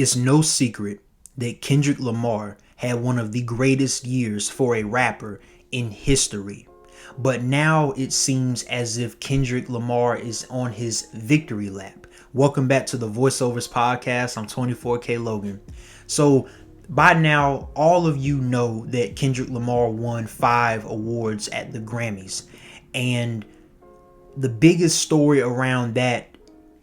It's no secret that Kendrick Lamar had one of the greatest years for a rapper in history. But now it seems as if Kendrick Lamar is on his victory lap. Welcome back to the Voiceovers Podcast. I'm 24K Logan. So by now, all of you know that Kendrick Lamar won 5 awards at the Grammys. And the biggest story around that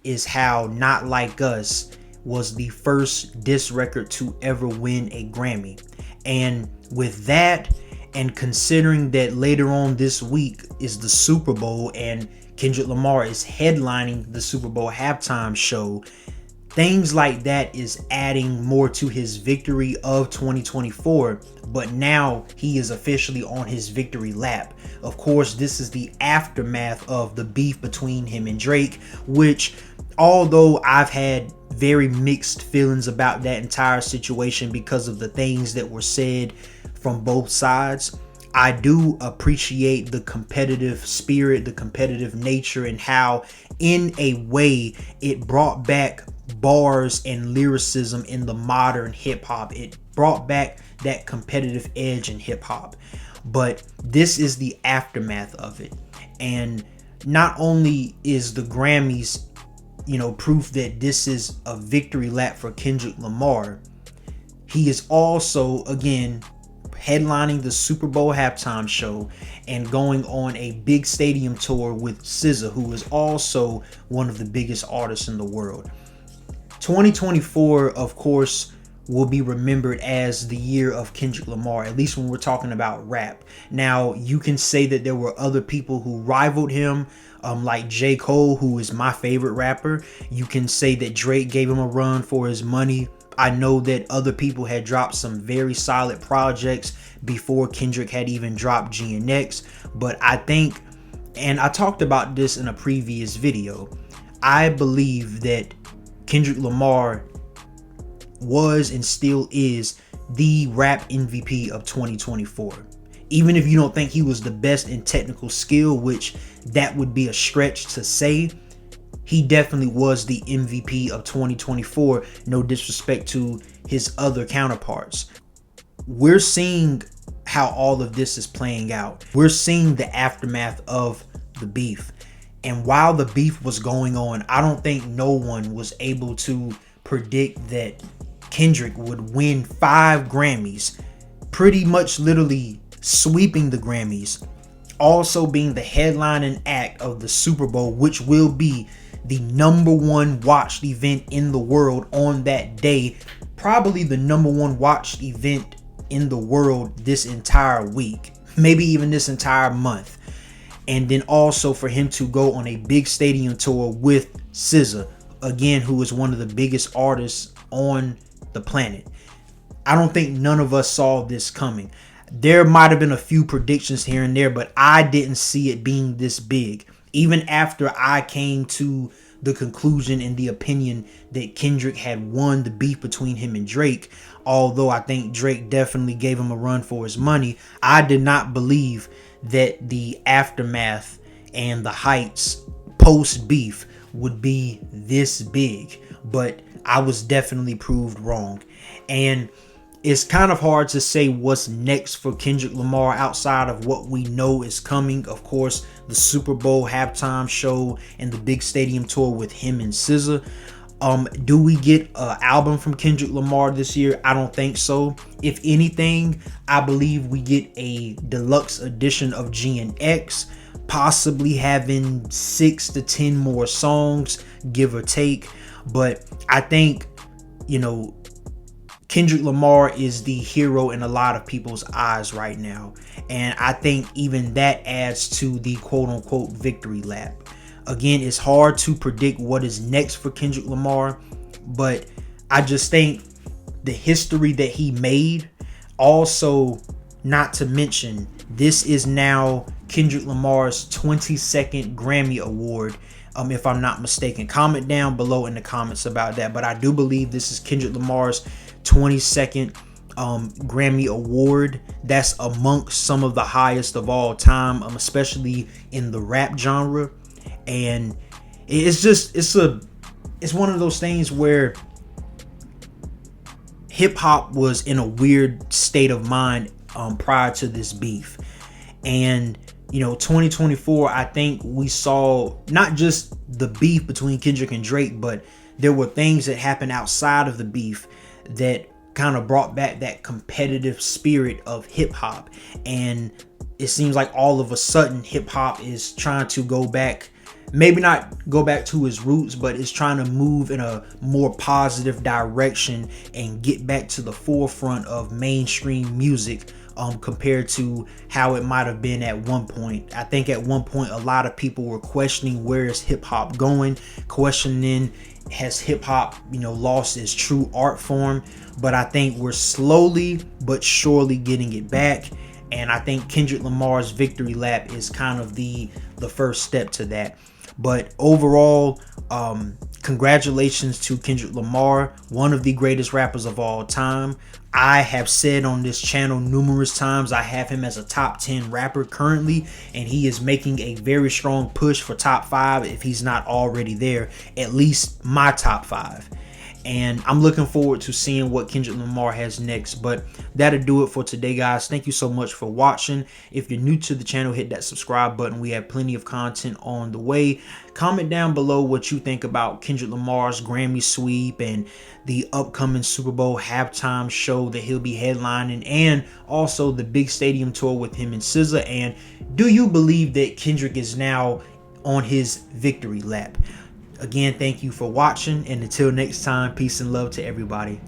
is how Not Like Us was the first diss record to ever win a Grammy. And with that, and considering that later on this week is the Super Bowl and Kendrick Lamar is headlining the Super Bowl halftime show, things like that is adding more to his victory of 2024. But now he is officially on his victory lap. Of course, this is the aftermath of the beef between him and Drake, which, although I've had very mixed feelings about that entire situation because of the things that were said from both sides, I do appreciate the competitive spirit, the competitive nature, and how in a way it brought back bars and lyricism in the modern hip hop. It brought back that competitive edge in hip hop. But this is the aftermath of it. And not only is the Grammys, proof that this is a victory lap for Kendrick Lamar, he is also, again, headlining the Super Bowl halftime show and going on a big stadium tour with SZA, who is also one of the biggest artists in the world. 2024, of course, will be remembered as the year of Kendrick Lamar, at least when we're talking about rap. Now, you can say that there were other people who rivaled him, like J. Cole, who is my favorite rapper. You can say that Drake gave him a run for his money. I know that other people had dropped some very solid projects before Kendrick had even dropped GNX. But I think, and I talked about this in a previous video, I believe that Kendrick Lamar was and still is the rap MVP of 2024. Even if you don't think he was the best in technical skill, which that would be a stretch to say, he definitely was the MVP of 2024. No disrespect to his other counterparts. We're seeing how all of this is playing out. We're seeing the aftermath of the beef. And while the beef was going on, I don't think no one was able to predict that Kendrick would win 5 Grammys, pretty much literally sweeping the Grammys, also being the headlining act of the Super Bowl, which will be the #1 watched event in the world on that day, probably the #1 watched event in the world this entire week, maybe even this entire month. And then also for him to go on a big stadium tour with SZA, again, who is one of the biggest artists on the planet. I don't think none of us saw this coming. There might have been a few predictions here and there, but I didn't see it being this big. Even after I came to the conclusion and the opinion that Kendrick had won the beef between him and Drake, although I think Drake definitely gave him a run for his money, I did not believe that the aftermath and the heights post beef would be this big. But I was definitely proved wrong. And it's kind of hard to say what's next for Kendrick Lamar outside of what we know is coming. Of course, the Super Bowl halftime show and the big stadium tour with him and SZA. Do we get an album from Kendrick Lamar this year? I don't think so. If anything, I believe we get a deluxe edition of GNX, possibly having 6 to 10 more songs, give or take. But I think, Kendrick Lamar is the hero in a lot of people's eyes right now. And I think even that adds to the quote unquote victory lap. Again, it's hard to predict what is next for Kendrick Lamar, but I just think the history that he made, also not to mention, this is now Kendrick Lamar's 22nd Grammy Award, if I'm not mistaken. Comment down below in the comments about that, but I do believe this is Kendrick Lamar's 22nd Grammy Award. That's amongst some of the highest of all time, especially in the rap genre. And it's one of those things where hip hop was in a weird state of mind prior to this beef. And 2024, I think we saw not just the beef between Kendrick and Drake, but there were things that happened outside of the beef that kind of brought back that competitive spirit of hip hop. And it seems like all of a sudden hip hop is trying to go back, maybe not go back to its roots, but it's trying to move in a more positive direction and get back to the forefront of mainstream music, compared to how it might have been at one point. I think at one point a lot of people were questioning, where is hip hop going, questioning, has hip hop lost its true art form. But I think we're slowly but surely getting it back, and I think Kendrick Lamar's victory lap is kind of the first step to that. But overall, congratulations to Kendrick Lamar, one of the greatest rappers of all time. I have said on this channel numerous times, I have him as a top 10 rapper currently, and he is making a very strong push for top 5 if he's not already there, at least my top 5. And I'm looking forward to seeing what Kendrick Lamar has next. But that'll do it for today, guys. Thank you so much for watching. If you're new to the channel, hit that subscribe button. We have plenty of content on the way. Comment down below what you think about Kendrick Lamar's Grammy sweep and the upcoming Super Bowl halftime show that he'll be headlining, and also the big stadium tour with him and SZA. And do you believe that Kendrick is now on his victory lap? Again, thank you for watching, and until next time, peace and love to everybody.